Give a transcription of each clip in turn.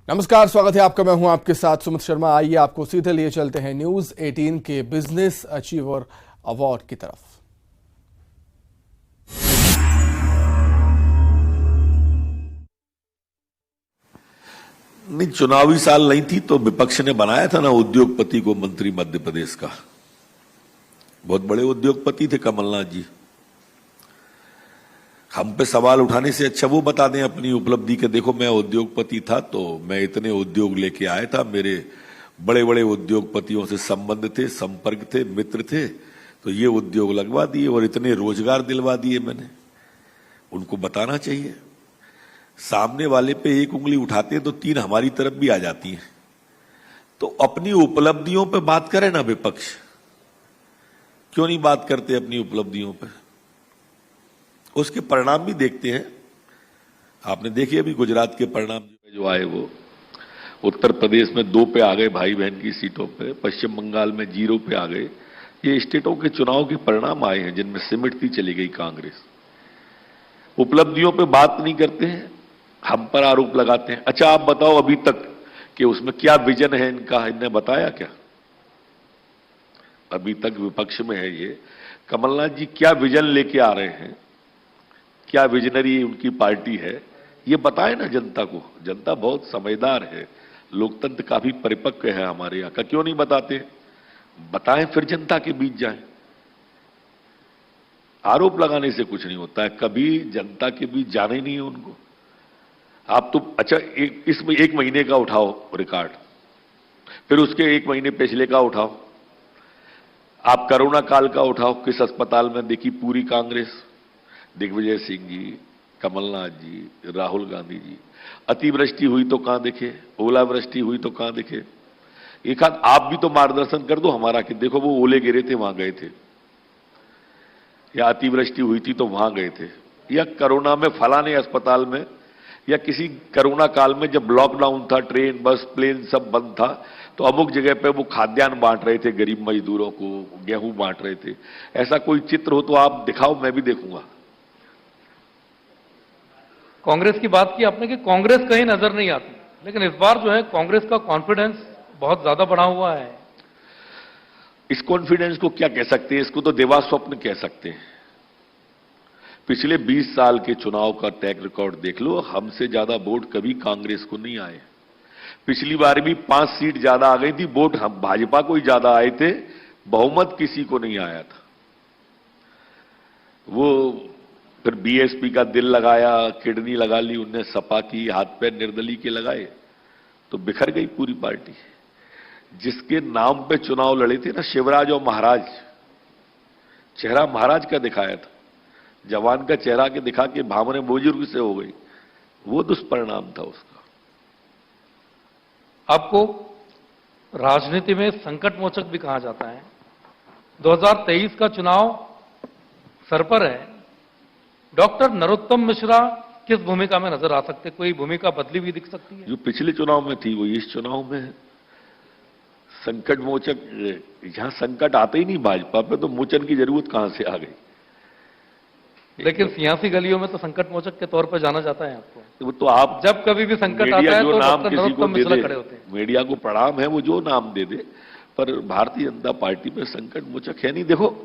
नमस्कार, स्वागत है आपका। मैं हूं आपके साथ सुमित शर्मा। आइए आपको सीधे लिए चलते हैं न्यूज 18 के बिजनेस अचीवर अवार्ड की तरफ। नहीं, चुनावी साल नहीं थी तो विपक्ष ने बनाया था ना उद्योगपति को मंत्री मध्य प्रदेश का। बहुत बड़े उद्योगपति थे कमलनाथ जी। हम पे सवाल उठाने से अच्छा वो बता दें अपनी उपलब्धि के, देखो मैं उद्योगपति था तो मैं इतने उद्योग लेके आया था, मेरे बड़े बड़े उद्योगपतियों से संबंध थे, संपर्क थे, मित्र थे, तो ये उद्योग लगवा दिए और इतने रोजगार दिलवा दिए मैंने। उनको बताना चाहिए। सामने वाले पे एक उंगली उठाते हैं तो तीन हमारी तरफ भी आ जाती हैं। तो अपनी उपलब्धियों पे बात करे ना विपक्ष, क्यों नहीं बात करते अपनी उपलब्धियों पे? उसके परिणाम भी देखते हैं। आपने देखे अभी गुजरात के परिणाम जो आए, वो उत्तर प्रदेश में 2 पे आ गए भाई बहन की सीटों पे, पश्चिम बंगाल में 0 पे आ गए। ये स्टेटों के चुनाव के परिणाम आए हैं जिनमें सिमटती चली गई कांग्रेस। उपलब्धियों पे बात नहीं करते हैं, हम पर आरोप लगाते हैं। अच्छा आप बताओ अभी तक कि उसमें क्या विजन है इनका, इनने बताया क्या? अभी तक विपक्ष में है ये। कमलनाथ जी क्या विजन लेके आ रहे हैं, क्या विजनरी उनकी पार्टी है, ये बताए ना जनता को। जनता बहुत समझदार है, लोकतंत्र काफी परिपक्व है हमारे यहां का। क्यों नहीं बताते? बताएं फिर जनता के बीच जाएं। आरोप लगाने से कुछ नहीं होता है, कभी जनता के बीच जाना ही नहीं है उनको। आप तो अच्छा इसमें 1 महीने का उठाओ रिकॉर्ड, फिर उसके 1 महीने पिछले का उठाओ, आप कोरोना काल का उठाओ, किस अस्पताल में देखी पूरी कांग्रेस, दिग्विजय सिंह जी, कमलनाथ जी, राहुल गांधी जी। अतिवृष्टि हुई तो कहां दिखे, ओलावृष्टि हुई तो कहां दिखे। एक हाथ आप भी तो मार्गदर्शन कर दो हमारा कि देखो वो ओले गिरे थे वहां गए थे, या अतिवृष्टि हुई थी तो वहां गए थे, या कोरोना में फलाने अस्पताल में, या किसी कोरोना काल में जब लॉकडाउन था, ट्रेन बस प्लेन सब बंद था, तो अमुक जगह पे वो खाद्यान्न बांट रहे थे, गरीब मजदूरों को गेहूं बांट रहे थे। ऐसा कोई चित्र हो तो आप दिखाओ, मैं भी देखूंगा। कांग्रेस की बात की आपने कि कांग्रेस कहीं नजर नहीं आती, लेकिन इस बार जो है कांग्रेस का कॉन्फिडेंस बहुत ज्यादा बढ़ा हुआ है। इस कॉन्फिडेंस को क्या कह सकते हैं? इसको तो देवा स्वप्न कह सकते हैं। पिछले 20 साल के चुनाव का ट्रैक रिकॉर्ड देख लो, हमसे ज्यादा वोट कभी कांग्रेस को नहीं आए। पिछली बार भी 5 सीट ज्यादा आ गई थी, वोट हम भाजपा को ही ज्यादा आए थे, बहुमत किसी को नहीं आया था। वो फिर बीएसपी का दिल लगाया, किडनी लगा ली उनने, सपा की, हाथ पैर निर्दलीय के लगाए, तो बिखर गई पूरी पार्टी। जिसके नाम पे चुनाव लड़े थे ना शिवराज और महाराज, चेहरा महाराज का दिखाया था, जवान का चेहरा के दिखा के भावने बुजुर्ग से हो गई, वो दुष्परिणाम था उसका। आपको राजनीति में संकट मोचक भी कहा जाता है। 2023 का चुनाव सर पर है। डॉक्टर नरोत्तम मिश्रा किस भूमिका में नजर आ सकते? कोई भूमिका बदली हुई दिख सकती है? जो पिछले चुनाव में थी वो इस चुनाव में है। संकट मोचक, यहां संकट आते ही नहीं भाजपा पे, तो मोचन की जरूरत कहां से आ गई? लेकिन सियासी गलियों में तो संकट मोचक के तौर पर जाना जाता है आपको। तो आप जब कभी भी संकट आता है तो डॉक्टर नरोत्तम मिश्रा खड़े होते हैं। मीडिया को प्रणाम है, वो जो नाम दे दे, पर भारतीय जनता पार्टी में संकट मोचक है नहीं। देखो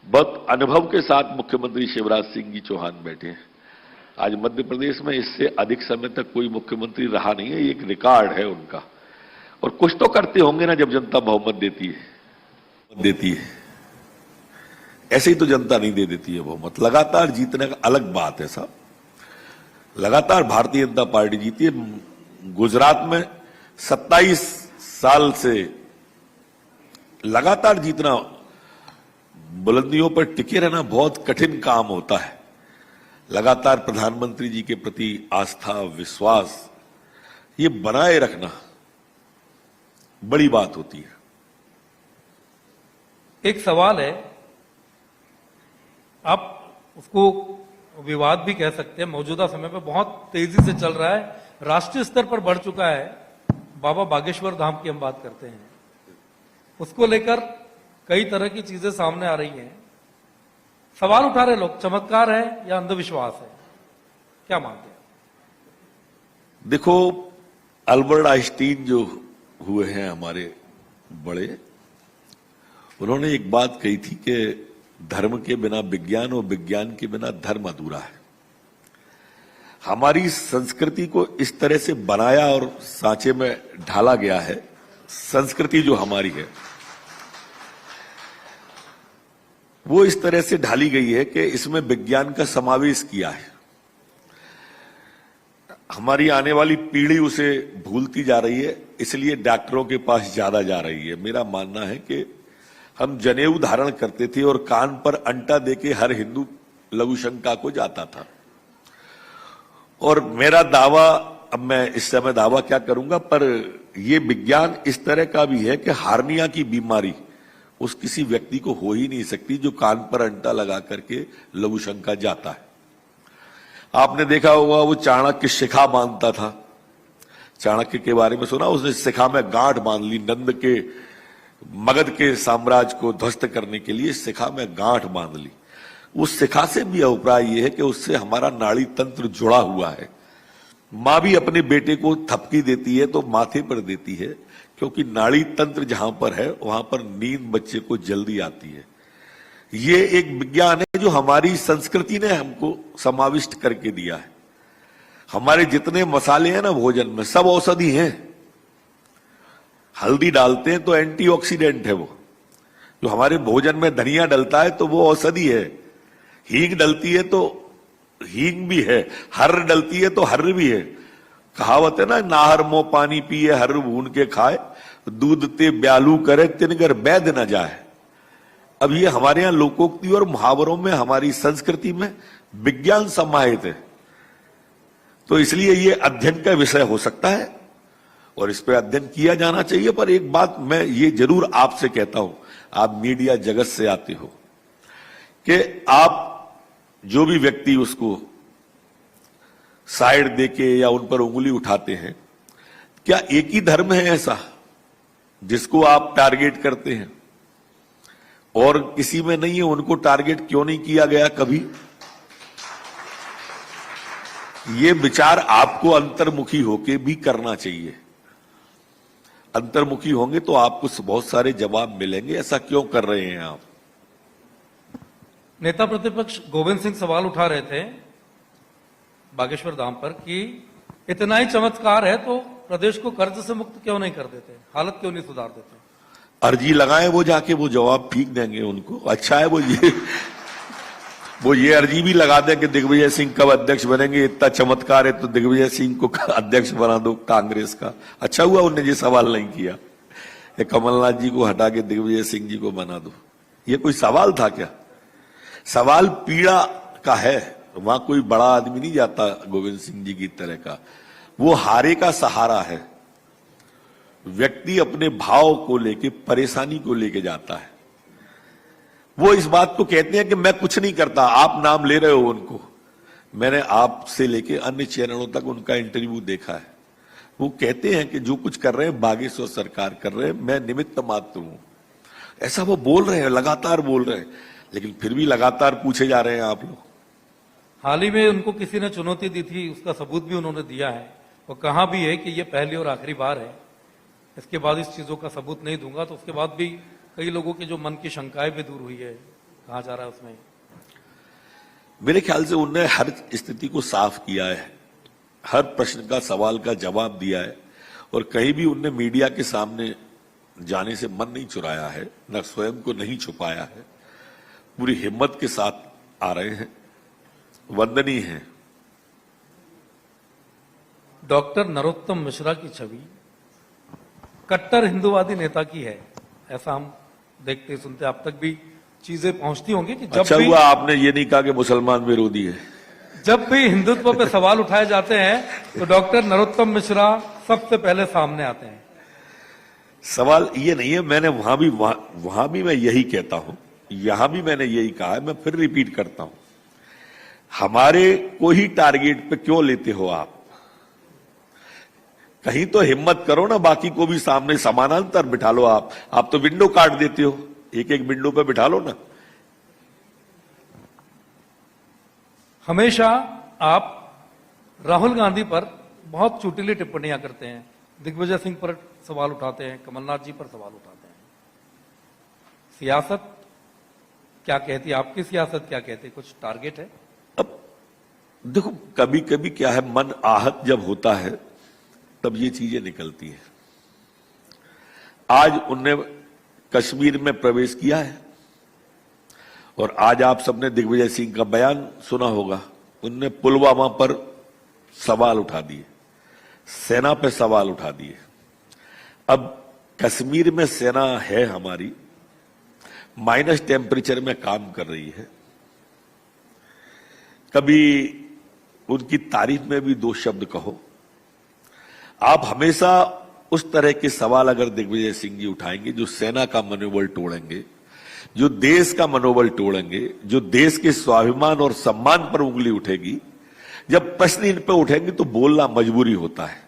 बहुत अनुभव के साथ मुख्यमंत्री शिवराज सिंह जी चौहान बैठे हैं। आज मध्य प्रदेश में इससे अधिक समय तक कोई मुख्यमंत्री रहा नहीं है, एक रिकॉर्ड है उनका। और कुछ तो करते होंगे ना जब जनता बहुमत देती है। ऐसे ही तो जनता नहीं दे देती है बहुमत। लगातार जीतने का अलग बात है साहब, लगातार भारतीय जनता पार्टी जीती है। गुजरात में 27 साल से लगातार जीतना, बुलंदियों पर टिके रहना बहुत कठिन काम होता है। लगातार प्रधानमंत्री जी के प्रति आस्था, विश्वास, ये बनाए रखना बड़ी बात होती है। एक सवाल है, आप उसको विवाद भी कह सकते हैं, मौजूदा समय पर बहुत तेजी से चल रहा है, राष्ट्रीय स्तर पर बढ़ चुका है। बाबा बागेश्वर धाम की हम बात करते हैं, उसको लेकर कई तरह की चीजें सामने आ रही हैं। सवाल उठा रहे लोग, चमत्कार है या अंधविश्वास है? क्या मानते हैं? देखो अल्बर्ट आइंस्टीन जो हुए हैं हमारे बड़े, उन्होंने एक बात कही थी कि धर्म के बिना विज्ञान और विज्ञान के बिना धर्म अधूरा है। हमारी संस्कृति को इस तरह से बनाया और सांचे में ढाला गया है। संस्कृति जो हमारी है वो इस तरह से ढाली गई है कि इसमें विज्ञान का समावेश किया है। हमारी आने वाली पीढ़ी उसे भूलती जा रही है, इसलिए डॉक्टरों के पास ज्यादा जा रही है। मेरा मानना है कि हम जनेऊ धारण करते थे और कान पर अंटा देके हर हिंदू लघुशंका को जाता था। और मेरा दावा, अब मैं इस समय दावा क्या करूंगा, पर यह विज्ञान इस तरह का भी है कि हार्निया की बीमारी उस किसी व्यक्ति को हो ही नहीं सकती जो कान पर अंटा लगा करके लघुशंका जाता है। आपने देखा होगा वो चाणक्य शिखा बांधता था। चाणक्य के बारे में सुना, उसने शिखा में गांठ बांध ली। नंद के मगध के साम्राज्य को ध्वस्त करने के लिए शिखा में गांठ बांध ली। उस शिखा से भी अभिप्राय यह है कि उससे हमारा नाड़ी तंत्र जुड़ा हुआ है। मां भी अपने बेटे को थपकी देती है तो माथे पर देती है, क्योंकि नाड़ी तंत्र जहां पर है वहां पर नींद बच्चे को जल्दी आती है। ये एक विज्ञान है जो हमारी संस्कृति ने हमको समाविष्ट करके दिया है। हमारे जितने मसाले हैं ना भोजन में, सब औषधि हैं। हल्दी डालते हैं तो एंटीऑक्सीडेंट है वो। जो हमारे भोजन में धनिया डलता है तो वो औषधि है। हींग डलती है तो हींग भी है, हर्र डलती है तो हर्र भी है। कहावत है ना, नाहर मो पानी पिए हर्र भून के खाए, दूध ते ब्यालू करे तिनगर बैद न जाए। अब ये हमारे यहां लोकोक्ति और मुहावरों में, हमारी संस्कृति में विज्ञान समाहित है। तो इसलिए ये अध्ययन का विषय हो सकता है और इस पर अध्ययन किया जाना चाहिए। पर एक बात मैं ये जरूर आपसे कहता हूं, आप मीडिया जगत से आते हो, कि आप जो भी व्यक्ति उसको साइड देके या उन पर उंगली उठाते हैं, क्या एक ही धर्म है ऐसा जिसको आप टारगेट करते हैं और किसी में नहीं है? उनको टारगेट क्यों नहीं किया गया कभी? ये विचार आपको अंतर्मुखी होके भी करना चाहिए। अंतर्मुखी होंगे तो आपको बहुत सारे जवाब मिलेंगे। ऐसा क्यों कर रहे हैं आप? नेता प्रतिपक्ष गोविंद सिंह सवाल उठा रहे थे बागेश्वर धाम पर कि इतना ही चमत्कार है तो प्रदेश को कर्ज से मुक्त क्यों नहीं कर देते, हालत क्यों नहीं सुधार देते? अर्जी लगाए वो, जाके वो जवाब ठीक देंगे उनको। अच्छा है वो ये अर्जी भी लगा दें कि दिग्विजय सिंह कब अध्यक्ष बनेंगे। इतना चमत्कार है तो दिग्विजय सिंह को अध्यक्ष बना दो कांग्रेस का। अच्छा हुआ उन्होंने ये सवाल नहीं किया, कमलनाथ जी को हटा के दिग्विजय सिंह जी को बना दो। ये कोई सवाल था क्या? सवाल पीड़ा का है। वहां कोई बड़ा आदमी नहीं जाता गोविंद सिंह जी की तरह का। वो हारे का सहारा है। व्यक्ति अपने भाव को लेके, परेशानी को लेके जाता है। वो इस बात को कहते हैं कि मैं कुछ नहीं करता। आप नाम ले रहे हो उनको, मैंने आपसे लेके अन्य चैनलों तक उनका इंटरव्यू देखा है। वो कहते हैं कि जो कुछ कर रहे हैं बागेश्वर सरकार कर रहे हैं, मैं निमित्त मात्र हूं। ऐसा वो बोल रहे हैं, लगातार बोल रहे हैं, लेकिन फिर भी लगातार पूछे जा रहे हैं आप लोग। हाल ही में उनको किसी ने चुनौती दी थी, उसका सबूत भी उन्होंने दिया है और कहा भी है कि ये पहली और आखिरी बार है, इसके बाद इस चीजों का सबूत नहीं दूंगा। तो उसके बाद भी कई लोगों के जो मन की शंकाएं भी दूर हुई है, कहा जा रहा है उसमें। मेरे ख्याल से उनने हर स्थिति को साफ किया है, हर प्रश्न का, सवाल का जवाब दिया है और कहीं भी उनने मीडिया के सामने जाने से मन नहीं चुराया है, न स्वयं को नहीं छुपाया है। पूरी हिम्मत के साथ आ रहे हैं, वंदनीय है। डॉक्टर नरोत्तम मिश्रा की छवि कट्टर हिंदूवादी नेता की है, ऐसा हम देखते सुनते आप तक भी चीजें पहुंचती होंगी कि जब अच्छा भी हुआ आपने ये नहीं कहा कि मुसलमान विरोधी है। जब भी हिंदुत्व पे सवाल उठाए जाते हैं तो डॉक्टर नरोत्तम मिश्रा सबसे पहले सामने आते हैं। सवाल ये नहीं है, मैंने वहां भी मैं यही कहता हूं, यहां भी मैंने यही कहा है, मैं फिर रिपीट करता हूं। हमारे को ही टारगेट पे क्यों लेते हो आप? कहीं तो हिम्मत करो ना, बाकी को भी सामने समानांतर बिठा लो। आप तो विंडो काट देते हो, एक एक विंडो पे बिठा लो ना। हमेशा आप राहुल गांधी पर बहुत चुटीली टिप्पणियां करते हैं, दिग्विजय सिंह पर सवाल उठाते हैं, कमलनाथ जी पर सवाल उठाते हैं। सियासत क्या कहती है, आपकी सियासत क्या कहती है? कुछ टारगेट है? अब देखो, कभी कभी क्या है, मन आहत जब होता है तब ये चीजें निकलती हैं। आज उनने कश्मीर में प्रवेश किया है और आज आप सबने दिग्विजय सिंह का बयान सुना होगा। उनने पुलवामा पर सवाल उठा दिए, सेना पे सवाल उठा दिए। अब कश्मीर में सेना है हमारी, माइनस टेम्परेचर में काम कर रही है। कभी उनकी तारीफ में भी दो शब्द कहो। आप हमेशा उस तरह के सवाल अगर दिग्विजय सिंह जी उठाएंगे जो सेना का मनोबल तोड़ेंगे, जो देश का मनोबल तोड़ेंगे, जो देश के स्वाभिमान और सम्मान पर उंगली उठेगी, जब प्रश्न इन पर उठेंगे तो बोलना मजबूरी होता है।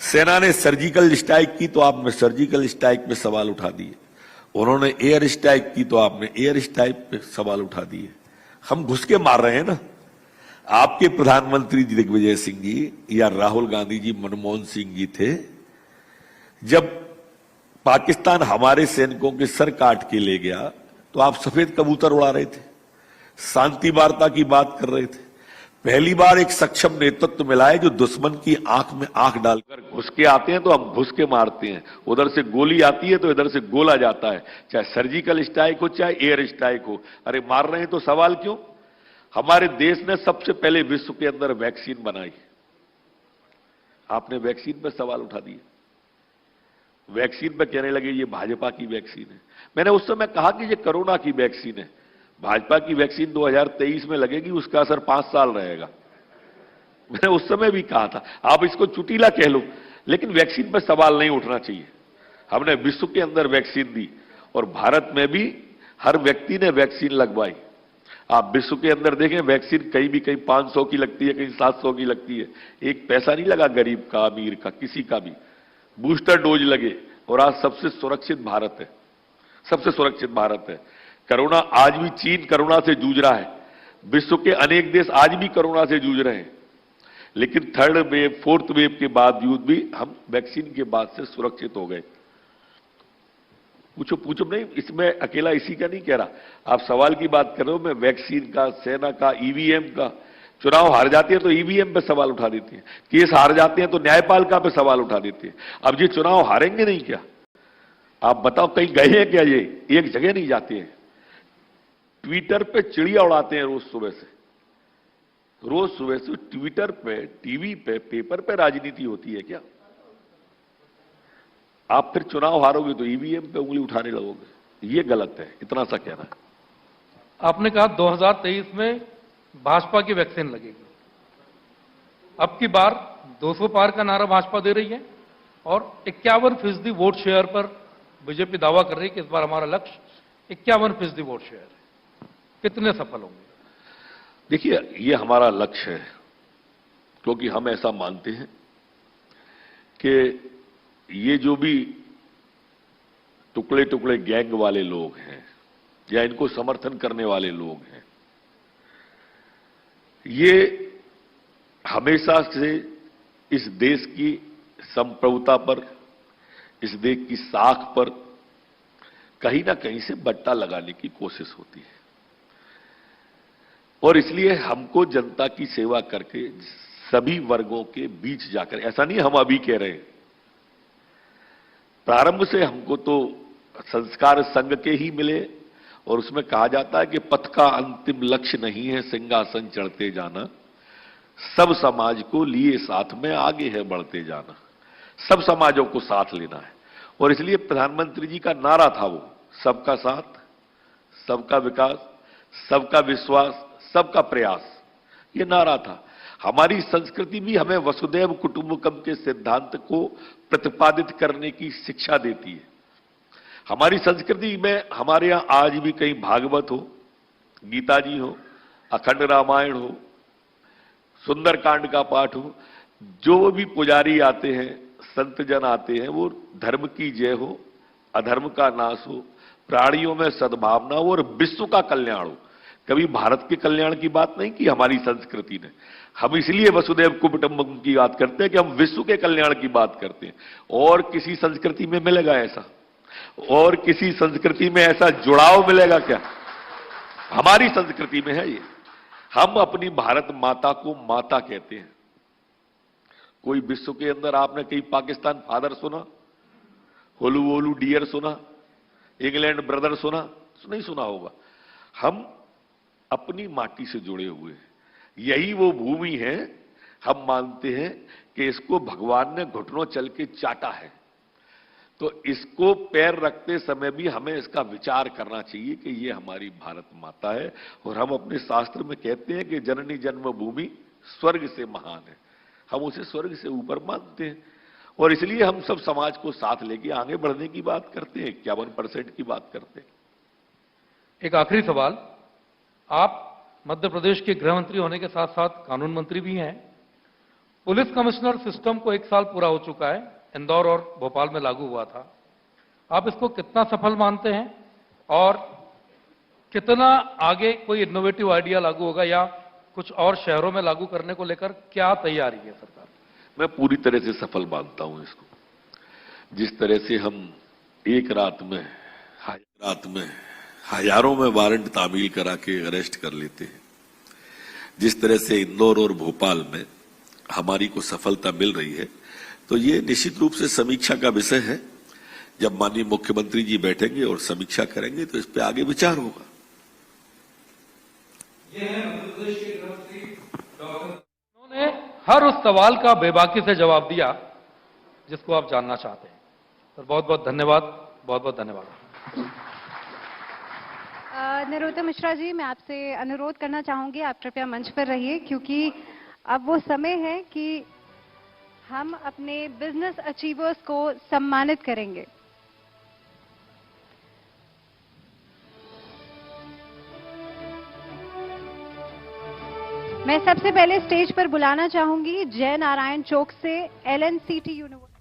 सेना ने सर्जिकल स्ट्राइक की तो आपने सर्जिकल स्ट्राइक पे सवाल उठा दिए, उन्होंने एयर स्ट्राइक की तो आपने एयर स्ट्राइक पे सवाल उठा दिए। हम घुस के मार रहे हैं ना। आपके प्रधानमंत्री दिग्विजय सिंह जी या राहुल गांधी जी, मनमोहन सिंह जी थे, जब पाकिस्तान हमारे सैनिकों के सर काट के ले गया तो आप सफेद कबूतर उड़ा रहे थे, शांति वार्ता की बात कर रहे थे। पहली बार एक सक्षम नेतृत्व मिला है जो दुश्मन की आंख में आंख डालकर घुस के आते हैं तो हम घुस के मारते हैं। उधर से गोली आती है तो इधर से गोला जाता है, चाहे सर्जिकल स्ट्राइक हो चाहे एयर स्ट्राइक हो। अरे मार रहे हैं तो सवाल क्यों? हमारे देश ने सबसे पहले विश्व के अंदर वैक्सीन बनाई, आपने वैक्सीन पर सवाल उठा दिए। वैक्सीन पर कहने लगे ये भाजपा की वैक्सीन है। मैंने उस समय कहा कि ये कोरोना की वैक्सीन है, भाजपा की वैक्सीन 2023 में लगेगी, उसका असर 5 साल रहेगा। मैंने उस समय भी कहा था, आप इसको चुटीला कह लो, लेकिन वैक्सीन पर सवाल नहीं उठना चाहिए। हमने विश्व के अंदर वैक्सीन दी और भारत में भी हर व्यक्ति ने वैक्सीन लगवाई। आप विश्व के अंदर देखें, वैक्सीन कहीं भी, कहीं 500 की लगती है, कहीं 700 की लगती है। एक पैसा नहीं लगा गरीब का, अमीर का, किसी का भी। बूस्टर डोज लगे और आज सबसे सुरक्षित भारत है, सबसे सुरक्षित भारत है। कोरोना, आज भी चीन कोरोना से जूझ रहा है, विश्व के अनेक देश आज भी कोरोना से जूझ रहे हैं, लेकिन थर्ड वेव, फोर्थ वेव के बावजूद भी हम वैक्सीन के बाद से सुरक्षित हो गए। पूछो नहीं, इसमें अकेला इसी का नहीं कह रहा। आप सवाल की बात कर रहे हो, मैं वैक्सीन का, सेना का, ईवीएम का। चुनाव हार जाते हैं तो ईवीएम पे सवाल उठा देते हैं, केस हार जाते हैं तो न्यायपालिका पे सवाल उठा देते हैं। अब ये चुनाव हारेंगे नहीं क्या? आप बताओ, कहीं गए हैं क्या? ये एक जगह नहीं जाते हैं। ट्विटर पे चिड़िया उड़ाते हैं रोज सुबह से ट्विटर पे, टीवी पे, पेपर पे राजनीति होती है क्या? आप फिर चुनाव हारोगे तो ईवीएम पे उंगली उठाने लगोगे, ये गलत है। इतना सा कहना है। आपने कहा 2023 में भाजपा की वैक्सीन लगेगी। अब की बार 200 पार का नारा भाजपा दे रही है और 51% वोट शेयर पर बीजेपी दावा कर रही है कि इस बार हमारा लक्ष्य 51% वोट शेयर है। कितने सफल होंगे? देखिए, ये हमारा लक्ष्य है, क्योंकि हम ऐसा मानते हैं कि ये जो भी टुकड़े टुकड़े गैंग वाले लोग हैं या इनको समर्थन करने वाले लोग हैं, ये हमेशा से इस देश की संप्रभुता पर, इस देश की साख पर कहीं ना कहीं से बट्टा लगाने की कोशिश होती है। और इसलिए हमको जनता की सेवा करके सभी वर्गों के बीच जाकर, ऐसा नहीं हम अभी कह रहे हैं, प्रारंभ से हमको तो संस्कार संघ के ही मिले और उसमें कहा जाता है कि पथ का अंतिम लक्ष्य नहीं है सिंहासन चढ़ते जाना, सब समाज को लिए साथ में आगे है बढ़ते जाना। सब समाजों को साथ लेना है और इसलिए प्रधानमंत्री जी का नारा था वो, सबका साथ, सबका विकास, सबका विश्वास, सबका प्रयास, ये नारा था। हमारी संस्कृति भी हमें वसुदैव कुटुंबकम के सिद्धांत को प्रतिपादित करने की शिक्षा देती है। हमारी संस्कृति में हमारे यहां आज भी कहीं भागवत हो, गीता जी हो, अखंड रामायण हो, सुंदरकांड का पाठ हो, जो भी पुजारी आते हैं, संत जन आते हैं, वो धर्म की जय हो, अधर्म का नाश हो, प्राणियों में सद्भावना हो और विश्व का कल्याण हो। कभी भारत के कल्याण की बात नहीं की हमारी संस्कृति ने। हम इसलिए वसुधैव कुटुंबकम की बात करते हैं कि हम विश्व के कल्याण की बात करते हैं। और किसी संस्कृति में मिलेगा ऐसा? और किसी संस्कृति में ऐसा जुड़ाव मिलेगा क्या? हमारी संस्कृति में है ये। हम अपनी भारत माता को माता कहते हैं। कोई विश्व के अंदर आपने कहीं पाकिस्तान फादर सुना, होलू वोलू डियर सुना, इंग्लैंड ब्रदर सुना? नहीं सुना होगा। हम अपनी माटी से जुड़े हुए हैं। यही वो भूमि है, हम मानते हैं कि इसको भगवान ने घुटनों चल के चाटा है, तो इसको पैर रखते समय भी हमें इसका विचार करना चाहिए कि ये हमारी भारत माता है। और हम अपने शास्त्र में कहते हैं कि जननी जन्मभूमि स्वर्ग से महान है। हम उसे स्वर्ग से ऊपर मानते हैं और इसलिए हम सब समाज को साथ लेके आगे बढ़ने की बात करते हैं, 51% की बात करते हैं। एक आखिरी सवाल, आप मध्य प्रदेश के गृह मंत्री होने के साथ साथ कानून मंत्री भी हैं। पुलिस कमिश्नर सिस्टम को 1 साल पूरा हो चुका है, इंदौर और भोपाल में लागू हुआ था। आप इसको कितना सफल मानते हैं और कितना आगे कोई इनोवेटिव आइडिया लागू होगा या कुछ और शहरों में लागू करने को लेकर क्या तैयारी है सरकार? मैं पूरी तरह से सफल मानता हूं इसको। जिस तरह से हम एक रात में हजारों में वारंट तामील करा के अरेस्ट कर लेते हैं, जिस तरह से इंदौर और भोपाल में हमारी को सफलता मिल रही है, तो ये निश्चित रूप से समीक्षा का विषय है। जब माननीय मुख्यमंत्री जी बैठेंगे और समीक्षा करेंगे तो इस पे आगे विचार होगा। उन्होंने हर उस सवाल का बेबाकी से जवाब दिया जिसको आप जानना चाहते हैं। तो बहुत बहुत धन्यवाद, बहुत बहुत धन्यवाद। नरोत्तम मिश्रा जी, मैं आपसे अनुरोध करना चाहूंगी, आप कृपया मंच पर रहिए, क्योंकि अब वो समय है कि हम अपने बिजनेस अचीवर्स को सम्मानित करेंगे। मैं सबसे पहले स्टेज पर बुलाना चाहूंगी जय नारायण चौक से LNCT यूनिवर्सिटी